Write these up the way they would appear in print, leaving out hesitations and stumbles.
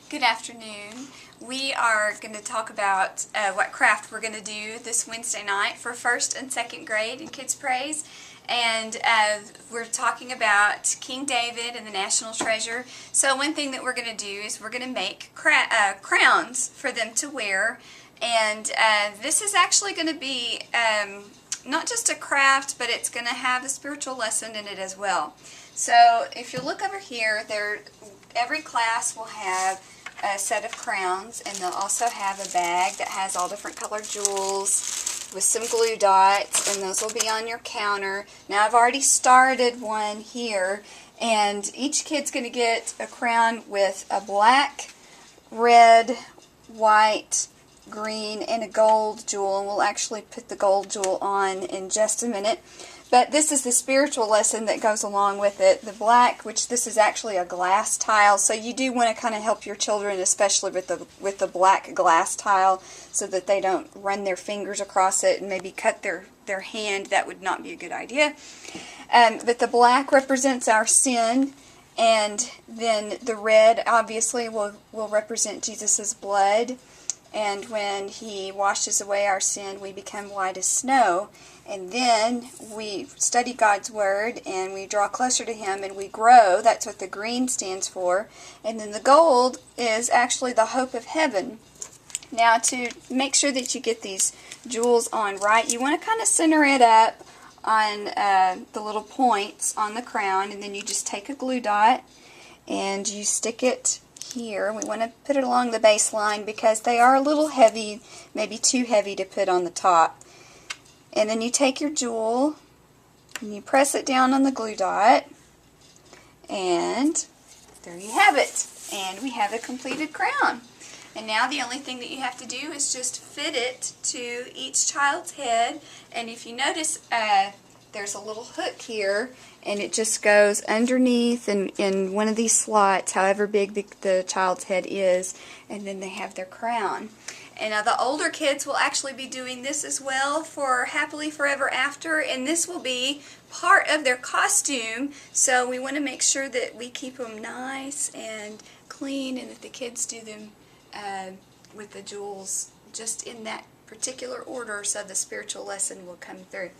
Good afternoon. We are going to talk about what craft we're going to do this Wednesday night for 1st and 2nd grade in Kids Praise. And we're talking about King David and the National Treasure. So one thing that we're going to do is we're going to make crowns for them to wear. And this is actually going to be not just a craft, but it's going to have a spiritual lesson in it as well. So if you look over here, every class will have a set of crowns, and they'll also have a bag that has all different colored jewels with some glue dots, and those will be on your counter. Now I've already started one here, and each kid's going to get a crown with a black, red, white, green, and a gold jewel, and we'll actually put the gold jewel on in just a minute. But this is the spiritual lesson that goes along with it. The black, which this is actually a glass tile, so you do want to kind of help your children, especially with the black glass tile, so that they don't run their fingers across it and maybe cut their hand. That would not be a good idea. But the black represents our sin, and then the red obviously will represent Jesus' blood. And when He washes away our sin, we become white as snow. And then we study God's Word, and we draw closer to Him, and we grow. That's what the green stands for. And then the gold is actually the hope of heaven. Now, to make sure that you get these jewels on right, you want to kind of center it up on the little points on the crown, and then you just take a glue dot, and you stick it here. We want to put it along the base line because they are a little heavy, maybe too heavy to put on the top. And then you take your jewel and you press it down on the glue dot, and there you have it. And we have a completed crown. And now the only thing that you have to do is just fit it to each child's head. And if you notice, there's a little hook here, and it just goes underneath in one of these slots, however big the child's head is, and then they have their crown. And the older kids will actually be doing this as well for Happily Forever After, and this will be part of their costume, so we want to make sure that we keep them nice and clean, and that the kids do them with the jewels just in that particular order, so the spiritual lesson will come through.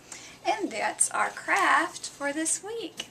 And that's our craft for this week.